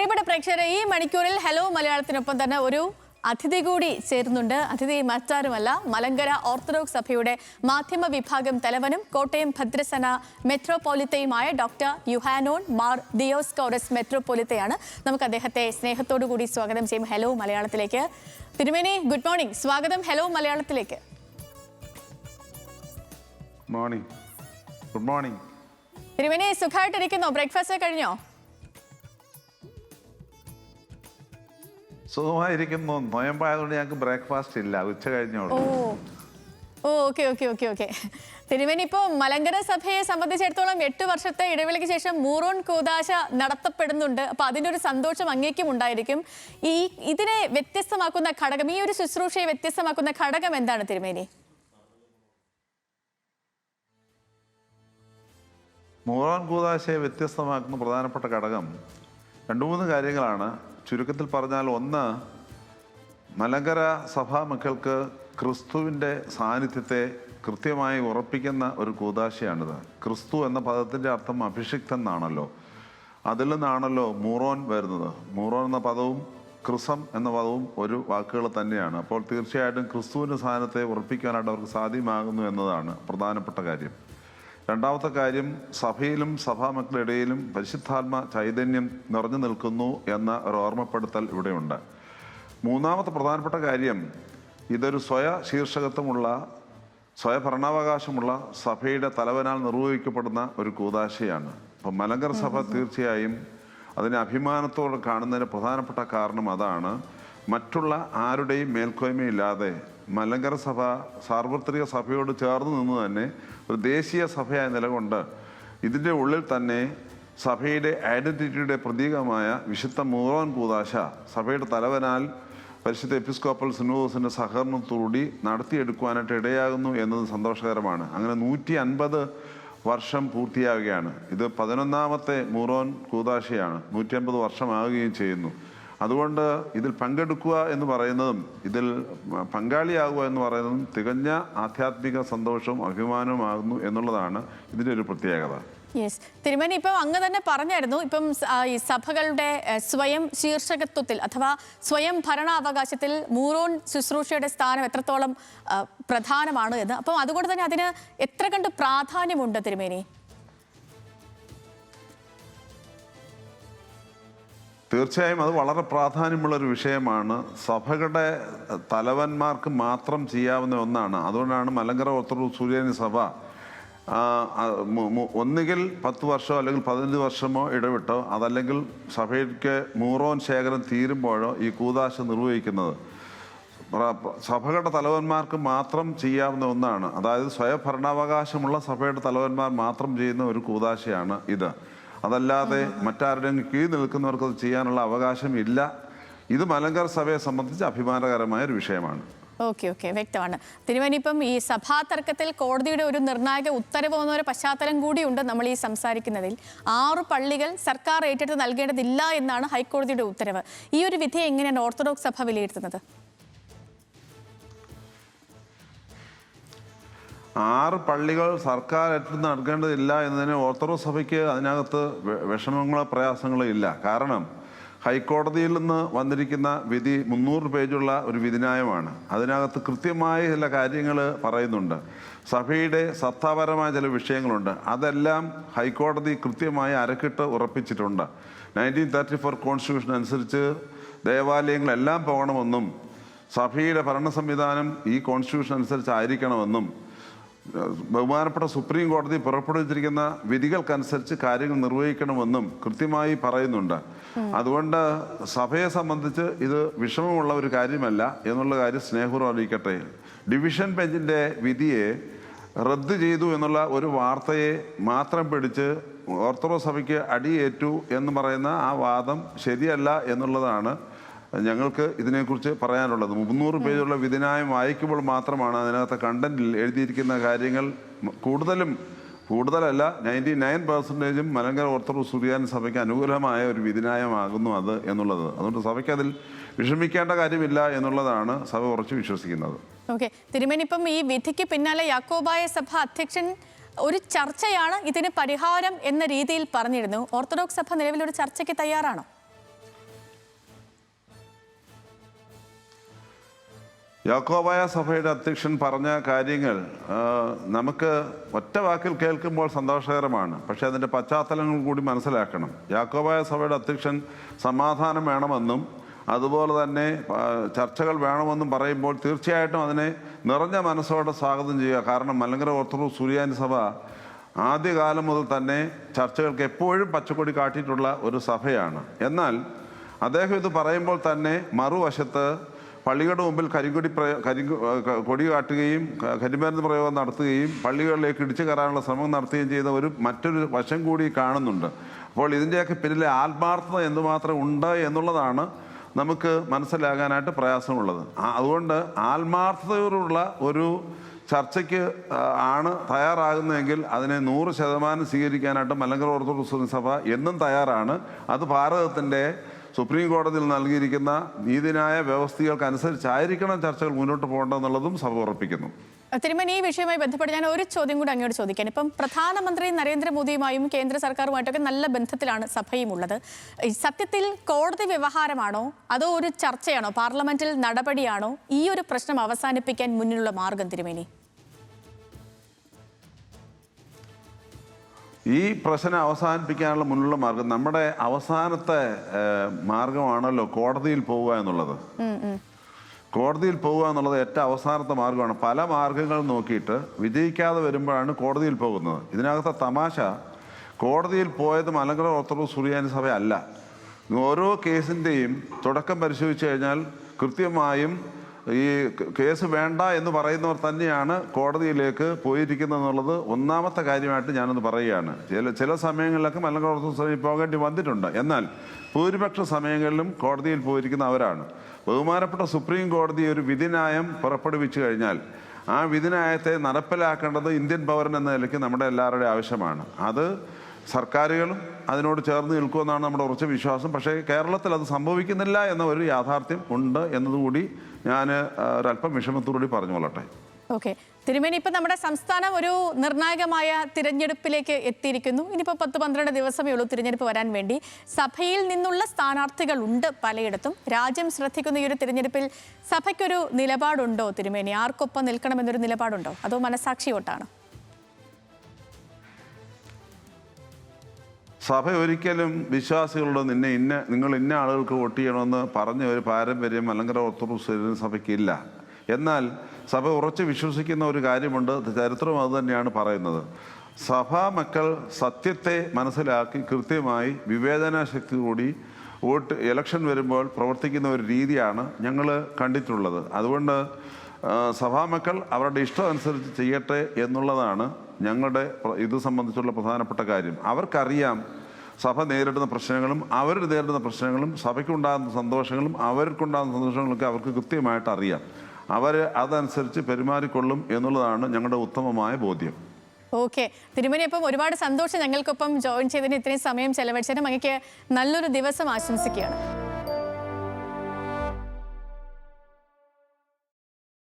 പ്രിയപ്പെട്ട പ്രേക്ഷകരെ, ഈ മണിക്കൂറിൽ ഹലോ മലയാളത്തിനൊപ്പം തന്നെ ഒരു അതിഥി കൂടി ചേരുന്നുണ്ട്. അതിഥി മറ്റാരുമല്ല, മലങ്കര ഓർത്തഡോക്സ് സഭയുടെ മാധ്യമ വിഭാഗം തലവനും കോട്ടയം ഭദ്രസന മെത്രോപൊലിത്തയുമായ ഡോക്ടർ യുഹാനോൻ മാർ ദിയോസ്കോറസ് മെത്രോപൊലിത്തയാണ്. നമുക്ക് അദ്ദേഹത്തെ സ്നേഹത്തോടു കൂടി സ്വാഗതം ചെയ്യും ഹലോ മലയാളത്തിലേക്ക്. തിരുമേനി, ഗുഡ് മോർണിംഗ്, സ്വാഗതം ഹലോ മലയാളത്തിലേക്ക്. മോർണിംഗ്. Good morning. തിരുമേനി, സുഖമായിട്ടിരിക്കുന്നോ? ബ്രേക്ക്ഫാസ്റ്റ് കഴിഞ്ഞോ? സുഖമായിരിക്കുന്നു. നോയമ്പായതുകൊണ്ട് ഞങ്ങൾക്ക് ബ്രേക്ക്ഫാസ്റ്റ് ഇല്ല, ഉച്ച കഴിഞ്ഞോളൂ. ഓക്കെ. തിരുമേനി, ഇപ്പോൾ മലങ്കര സഭയെ സംബന്ധിച്ചിടത്തോളം 8 വർഷത്തെ ഇടവേളയ്ക്ക് ശേഷം മൂറോൻ കൂദാശ നടത്തപ്പെടുന്നുണ്ട്. അപ്പൊ അതിൻ്റെ ഒരു സന്തോഷം അങ്ങേക്കും ഉണ്ടായിരിക്കും. ഇതിനെ വ്യത്യസ്തമാക്കുന്ന ഘടകം, ഈ ഒരു ശുശ്രൂഷയെ വ്യത്യസ്തമാക്കുന്ന ഘടകം എന്താണ് തിരുമേനി? മൂറോൻ കൂദാശയെ വ്യത്യസ്തമാക്കുന്ന പ്രധാനപ്പെട്ട ഘടകം 2-3 കാര്യങ്ങളാണ്. ചുരുക്കത്തിൽ പറഞ്ഞാൽ, ഒന്ന്, മലങ്കര സഭാ മക്കൾക്ക് ക്രിസ്തുവിൻ്റെ സാന്നിധ്യത്തെ കൃത്യമായി ഉറപ്പിക്കുന്ന ഒരു കൂദാശയാണിത്. ക്രിസ്തു എന്ന പദത്തിൻ്റെ അർത്ഥം അഭിഷിക്തൻ എന്നാണല്ലോ. അതിൽ നിന്നാണല്ലോ മൂറോൻ വരുന്നത്. മൂറോൻ എന്ന പദവും ക്രിസം എന്ന പദവും ഒരു വാക്കുകൾ തന്നെയാണ്. അപ്പോൾ തീർച്ചയായിട്ടും ക്രിസ്തുവിൻ്റെ സ്ഥാനത്തെ ഉറപ്പിക്കാനായിട്ട് അവർക്ക് സാധ്യമാകുന്നു എന്നതാണ് പ്രധാനപ്പെട്ട കാര്യം. രണ്ടാമത്തെ കാര്യം, സഭയിലും സഭാമക്കളുടെ ഇടയിലും പരിശുദ്ധാത്മ ചൈതന്യം നിറഞ്ഞു നിൽക്കുന്നു എന്ന ഒരു ഓർമ്മപ്പെടുത്തൽ ഇവിടെയുണ്ട്. മൂന്നാമത്തെ പ്രധാനപ്പെട്ട കാര്യം, ഇതൊരു ശീർഷകത്വമുള്ള സ്വയഭരണാവകാശമുള്ള സഭയുടെ തലവനാൽ നിർവഹിക്കപ്പെടുന്ന ഒരു കൂദാശയാണ്. അപ്പം മലങ്കര സഭ തീർച്ചയായും അതിനെ അഭിമാനത്തോടെ കാണുന്നതിന് പ്രധാനപ്പെട്ട കാരണം അതാണ്. മറ്റുള്ള ആരുടെയും മേൽക്കോയ്മയില്ലാതെ മലങ്കര സഭ സാർവത്രിക സഭയോട് ചേർന്ന് നിന്ന് തന്നെ ഒരു ദേശീയ സഭയായി നിലകൊണ്ട് ഇതിൻ്റെ ഉള്ളിൽ തന്നെ സഭയുടെ ഐഡൻറ്റിറ്റിയുടെ പ്രതീകമായ വിശുദ്ധ മൂറോൻ കൂദാശ സഭയുടെ തലവനാൽ പരിശുദ്ധ എപ്പിസ്കോപ്പൽ സിനോദോസിൻ്റെ സഹകരണത്തോടുകൂടി നടത്തിയെടുക്കുവാനായിട്ട് ഇടയാകുന്നു എന്നത് സന്തോഷകരമാണ്. അങ്ങനെ 150 വർഷം പൂർത്തിയാവുകയാണ്. ഇത് 11ാമത്തെ മൂറോൻ കൂദാശയാണ്. 150 വർഷമാവുകയും ചെയ്യുന്നു. അതുകൊണ്ട് ഇതിൽ പങ്കെടുക്കുക എന്ന് പറയുന്നതും ഇതിൽ പങ്കാളിയാകുക എന്ന് പറയുന്നതും തികഞ്ഞ ആധ്യാത്മിക സന്തോഷവും അഭിമാനവുമാകുന്നു എന്നുള്ളതാണ് ഇതിൻ്റെ ഒരു പ്രത്യേകത. യെസ് തിരുമേനി, ഇപ്പം അങ്ങ് തന്നെ പറഞ്ഞായിരുന്നു, ഇപ്പം ഈ സഭകളുടെ സ്വയം ശീർഷകത്വത്തിൽ അഥവാ സ്വയം ഭരണാവകാശത്തിൽ മൂറോൻ ശുശ്രൂഷയുടെ സ്ഥാനം എത്രത്തോളം പ്രധാനമാണ് എന്ന്. അപ്പം അതുകൊണ്ട് തന്നെ അതിന് എത്ര കണ്ട് പ്രാധാന്യമുണ്ട് തിരുമേനി? തീർച്ചയായും അത് വളരെ പ്രാധാന്യമുള്ളൊരു വിഷയമാണ്. സഭകളുടെ തലവന്മാർക്ക് മാത്രം ചെയ്യാവുന്ന ഒന്നാണ്. അതുകൊണ്ടാണ് മലങ്കര ഓർത്തഡോക്സ് സുറിയാനി സഭ ഒന്നുകിൽ 10 വർഷമോ അല്ലെങ്കിൽ 15 വർഷമോ ഇടവിട്ടോ, അതല്ലെങ്കിൽ സഭയ്ക്ക് മൂറോൻ ശേഖരം തീരുമ്പോഴോ ഈ കൂദാശ നിർവഹിക്കുന്നത്. സഭകളുടെ തലവന്മാർക്ക് മാത്രം ചെയ്യാവുന്ന ഒന്നാണ്. അതായത് സ്വയഭരണാവകാശമുള്ള സഭയുടെ തലവന്മാർ മാത്രം ചെയ്യുന്ന ഒരു കൂദാശയാണ് ഇത്. അതല്ലാതെ മറ്റാരുടെയും കീഴിൽ നിൽക്കുന്നവർക്ക് അത് ചെയ്യാനുള്ള അവകാശം ഇല്ല. ഇത് മലങ്കര സഭയെ സംബന്ധിച്ച് അഭിമാനകരമായ ഒരു വിഷയമാണ്. ഓക്കെ, വ്യക്തമാണ് തിരുമേനി. ഇപ്പം ഈ സഭാ തർക്കത്തിൽ കോടതിയുടെ ഒരു നിർണായക ഉത്തരവ് വന്ന ഒരു പശ്ചാത്തലം കൂടിയുണ്ട് നമ്മൾ ഈ സംസാരിക്കുന്നതിൽ. 6 പള്ളികൾ സർക്കാർ ഏറ്റെടുത്ത് നൽകേണ്ടതില്ല എന്നാണ് ഹൈക്കോടതിയുടെ ഉത്തരവ്. ഈ ഒരു വിധിയെ എങ്ങനെയാണ് ഓർത്തഡോക്സ് സഭ വിലയിരുത്തുന്നത്? 6 പള്ളികൾ സർക്കാർ ഏറ്റെടുത്ത് നൽകേണ്ടതില്ല എന്നതിന് ഓർത്തഡോക്സ് സഭയ്ക്ക് അതിനകത്ത് വിഷമങ്ങളോ പ്രയാസങ്ങളോ ഇല്ല. കാരണം ഹൈക്കോടതിയിൽ നിന്ന് വന്നിരിക്കുന്ന വിധി 300 പേജുള്ള ഒരു വിധിന്യായമാണ്. അതിനകത്ത് കൃത്യമായ ചില കാര്യങ്ങൾ പറയുന്നുണ്ട്. സഭയുടെ സത്താപരമായ ചില വിഷയങ്ങളുണ്ട്. അതെല്ലാം ഹൈക്കോടതി കൃത്യമായി അരക്കിട്ട് ഉറപ്പിച്ചിട്ടുണ്ട്. 1934 കോൺസ്റ്റിറ്റ്യൂഷൻ അനുസരിച്ച് ദേവാലയങ്ങളെല്ലാം പോകണമെന്നും സഭയുടെ ഭരണ സംവിധാനം ഈ കോൺസ്റ്റിറ്റ്യൂഷൻ അനുസരിച്ചായിരിക്കണമെന്നും ബഹുമാനപ്പെട്ട സുപ്രീം കോടതി പുറപ്പെടുവിച്ചിരിക്കുന്ന വിധികൾക്കനുസരിച്ച് കാര്യങ്ങൾ നിർവഹിക്കണമെന്നും കൃത്യമായി പറയുന്നുണ്ട്. അതുകൊണ്ട് സഭയെ സംബന്ധിച്ച് ഇത് വിഷമമുള്ള ഒരു കാര്യമല്ല എന്നുള്ള കാര്യം സ്നേഹപൂർവ്വം അറിയിക്കട്ടെ. ഡിവിഷൻ ബെഞ്ചിൻ്റെ വിധിയെ റദ്ദ് ചെയ്തു എന്നുള്ള ഒരു വാർത്തയെ മാത്രം പിടിച്ച് ഓർത്തഡോക്സ് സഭയ്ക്ക് അടിയേറ്റു എന്ന് പറയുന്ന ആ വാദം ശരിയല്ല എന്നുള്ളതാണ് ഞങ്ങൾക്ക് ഇതിനെക്കുറിച്ച് പറയാനുള്ളത്. 300 പേജുള്ള വിധിന്യായം വായിക്കുമ്പോൾ മാത്രമാണ് അതിനകത്ത് കണ്ടന്റിൽ എഴുതിയിരിക്കുന്ന കാര്യങ്ങൾ കൂടുതലല്ല 99% മലങ്കര ഓർത്തഡോക്സ് സുറിയാനി സഭയ്ക്ക് അനുകൂലമായ ഒരു വിധിന്യായമാകുന്നു അത് എന്നുള്ളത്. അതുകൊണ്ട് സഭയ്ക്ക് അതിൽ വിഷമിക്കേണ്ട കാര്യമില്ല എന്നുള്ളതാണ് സഭ ഉറച്ചു വിശ്വസിക്കുന്നത്. ഓക്കെ തിരുമേനി, ഇപ്പം ഈ വിധിക്ക് പിന്നാലെ യാക്കോബായ സഭ അധ്യക്ഷൻ ഒരു ചർച്ചയാണ് ഇതിന് പരിഹാരം എന്ന രീതിയിൽ പറഞ്ഞിരുന്നു. ഓർത്തഡോക്സ് സഭ നിലവിലൊരു ചർച്ചയ്ക്ക് തയ്യാറാണോ? യാക്കോബായ സഭയുടെ അധ്യക്ഷൻ പറഞ്ഞ കാര്യങ്ങൾ നമുക്ക് ഒറ്റ വാക്കിൽ കേൾക്കുമ്പോൾ സന്തോഷകരമാണ്. പക്ഷേ അതിൻ്റെ പശ്ചാത്തലങ്ങൾ കൂടി മനസ്സിലാക്കണം. യാക്കോബായ സഭയുടെ അധ്യക്ഷൻ സമാധാനം വേണമെന്നും അതുപോലെ തന്നെ ചർച്ചകൾ വേണമെന്നും പറയുമ്പോൾ തീർച്ചയായിട്ടും അതിനെ നിറഞ്ഞ മനസ്സോടെ സ്വാഗതം ചെയ്യുക. കാരണം മലങ്കര ഓർത്തഡോക്സ് സുറിയാനി സഭ ആദ്യകാലം മുതൽ തന്നെ ചർച്ചകൾക്ക് എപ്പോഴും പച്ചക്കൊടി കാട്ടിയിട്ടുള്ള ഒരു സഭയാണ്. എന്നാൽ അദ്ദേഹം ഇത് പറയുമ്പോൾ തന്നെ മറുവശത്ത് പള്ളികളുടെ മുമ്പിൽ കൊടി കാട്ടുകയും കരിമരുന്ന് പ്രയോഗം നടത്തുകയും പള്ളികളിലേക്ക് ഇടിച്ചു കയറാനുള്ള ശ്രമം നടത്തുകയും ചെയ്ത മറ്റൊരു വശം കൂടി കാണുന്നുണ്ട്. അപ്പോൾ ഇതിൻ്റെയൊക്കെ പിന്നിലെ ആത്മാർത്ഥത എന്തുമാത്രം ഉണ്ട് എന്നുള്ളതാണ് നമുക്ക് മനസ്സിലാകാനായിട്ട് പ്രയാസമുള്ളത്. അതുകൊണ്ട് ആത്മാർത്ഥതയോടുള്ള ഒരു ചർച്ചയ്ക്ക് ആണ് തയ്യാറാകുന്നതെങ്കിൽ അതിനെ 100% സ്വീകരിക്കാനായിട്ട് മലങ്കര ഓർത്തഡോക്സ് സഭ എന്നും തയ്യാറാണ്. അത് ഭാരതത്തിൻ്റെ സുപ്രീം കോടതിയിൽ നൽകിയിരിക്കുന്ന നീതിന്യായ വ്യവസ്ഥകൾക്കനുസരിച്ചായിരിക്കണം ചർച്ചകൾ മുന്നോട്ട് പോകേണ്ടതെന്നുള്ളതും സഭ ഉറപ്പിക്കുന്നു. തിരുമേനി, ഈ വിഷയവുമായി ബന്ധപ്പെട്ട് ഞാൻ ഒരു ചോദ്യം കൂടി അങ്ങോട്ട് ചോദിക്കാൻ. ഇപ്പം പ്രധാനമന്ത്രി നരേന്ദ്രമോദിയുമായും കേന്ദ്ര സർക്കാരുമായിട്ടൊക്കെ നല്ല ബന്ധത്തിലാണ് സഭയും ഉള്ളത്. സത്യത്തിൽ കോടതി വ്യവഹാരമാണോ അതോ ഒരു ചർച്ചയാണോ, പാർലമെന്റിൽ നടപടിയാണോ ഈ ഒരു പ്രശ്നം അവസാനിപ്പിക്കാൻ മുന്നിലുള്ള മാർഗം തിരുമേനി? ഈ പ്രശ്നം അവസാനിപ്പിക്കാനുള്ള മുന്നിലുള്ള മാർഗം നമ്മുടെ അവസാനത്തെ മാർഗമാണല്ലോ കോടതിയിൽ പോവുക എന്നുള്ളത്. കോടതിയിൽ പോവുക എന്നുള്ളത് ഏറ്റവും അവസാനത്തെ മാർഗമാണ്. പല മാർഗങ്ങൾ നോക്കിയിട്ട് വിജയിക്കാതെ വരുമ്പോഴാണ് കോടതിയിൽ പോകുന്നത്. ഇതിനകത്തെ തമാശ, കോടതിയിൽ പോയത് മലങ്കര ഓർത്തഡോക്സ് സുറിയാനി സഭ അല്ല. ഓരോ കേസിൻ്റെയും തുടക്കം പരിശോധിച്ച് കഴിഞ്ഞാൽ കൃത്യമായും ഈ കേസ് വേണ്ട എന്ന് പറയുന്നവർ തന്നെയാണ് കോടതിയിലേക്ക് പോയിരിക്കുന്നത് എന്നുള്ളത് ഒന്നാമത്തെ കാര്യമായിട്ട് ഞാനൊന്ന് പറയുകയാണ്. ചില സമയങ്ങളിലൊക്കെ മലങ്കര ഓർത്തഡോക്സ് പോകേണ്ടി വന്നിട്ടുണ്ട്. എന്നാൽ ഭൂരിപക്ഷ സമയങ്ങളിലും കോടതിയിൽ പോയിരിക്കുന്ന അവരാണ്. ബഹുമാനപ്പെട്ട സുപ്രീം കോടതി ഒരു വിധിന്യായം പുറപ്പെടുവിച്ചു കഴിഞ്ഞാൽ ആ വിധിന്യായത്തെ നടപ്പിലാക്കേണ്ടത് ഇന്ത്യൻ പൗരൻ എന്ന നിലയ്ക്ക് നമ്മുടെ എല്ലാവരുടെയും ആവശ്യമാണ്. അത് സർക്കാരുകളും അതിനോട് ചേർന്ന് നിൽക്കുമെന്നാണ് നമ്മുടെ ഉറച്ച വിശ്വാസം. പക്ഷേ കേരളത്തിൽ അത് സംഭവിക്കുന്നില്ല എന്ന ഒരു യാഥാർത്ഥ്യം ഉണ്ട് എന്നതുകൂടി ഞാൻ ഒരല്പം വിഷമത്തോടുകൂടി പറഞ്ഞു കൊള്ളട്ടെ. ഓക്കെ തിരുമേനി, ഇപ്പം നമ്മുടെ സംസ്ഥാനം ഒരു നിർണായകമായ തിരഞ്ഞെടുപ്പിലേക്ക് എത്തിയിരിക്കുന്നു. ഇനിയിപ്പോൾ 10-12 ദിവസമേ ഉള്ളൂ തിരഞ്ഞെടുപ്പ് വരാൻ വേണ്ടി. സഭയിൽ നിന്നുള്ള സ്ഥാനാർത്ഥികളുണ്ട് പലയിടത്തും. രാജ്യം ശ്രദ്ധിക്കുന്ന ഈ ഒരു തിരഞ്ഞെടുപ്പിൽ സഭയ്ക്കൊരു നിലപാടുണ്ടോ തിരുമേനി? ആർക്കൊപ്പം നിൽക്കണമെന്നൊരു നിലപാടുണ്ടോ അതോ മനസാക്ഷിയോട്ടാണോ? സഭ ഒരിക്കലും വിശ്വാസികളോട് നിങ്ങൾ ഇന്ന ആളുകൾക്ക് വോട്ട് ചെയ്യണമെന്ന് പറഞ്ഞ ഒരു പാരമ്പര്യം മലങ്കര ഓർത്തഡോക്സ് സഭയ്ക്കില്ല. എന്നാൽ സഭ ഉറച്ച് വിശ്വസിക്കുന്ന ഒരു കാര്യമുണ്ട്, ചരിത്രം അത് തന്നെയാണ് പറയുന്നത്. സഭാ മക്കൾ സത്യത്തെ മനസ്സിലാക്കി കൃത്യമായി വിവേചന ശക്തി കൂടി ഇലക്ഷൻ വരുമ്പോൾ പ്രവർത്തിക്കുന്ന ഒരു രീതിയാണ് ഞങ്ങൾ കണ്ടിട്ടുള്ളത്. അതുകൊണ്ട് സഭാമക്കൾ അവരുടെ ഇഷ്ടം അനുസരിച്ച് ചെയ്യട്ടെ എന്നുള്ളതാണ് ഞങ്ങളുടെ ഇത് സംബന്ധിച്ചുള്ള പ്രധാനപ്പെട്ട കാര്യം. അവർക്കറിയാം സഭ നേരിടുന്ന പ്രശ്നങ്ങളും അവർ നേരിടുന്ന പ്രശ്നങ്ങളും സഭയ്ക്കുണ്ടാകുന്ന സന്തോഷങ്ങളും അവർക്കുണ്ടാകുന്ന സന്തോഷങ്ങളൊക്കെ അവർക്ക് കൃത്യമായിട്ട് അറിയാം. അവർ അതനുസരിച്ച് പെരുമാറിക്കൊള്ളും എന്നുള്ളതാണ് ഞങ്ങളുടെ ഉത്തമമായ ബോധ്യം. ഓക്കെ തിരുമേനി, അപ്പം ഒരുപാട് സന്തോഷം ഞങ്ങൾക്കൊപ്പം ജോയിൻ ചെയ്തതിന്, ഇത്രയും സമയം ചെലവഴിച്ചതിനും അങ്ങേക്ക് നല്ലൊരു ദിവസം ആശംസിക്കുകയാണ്.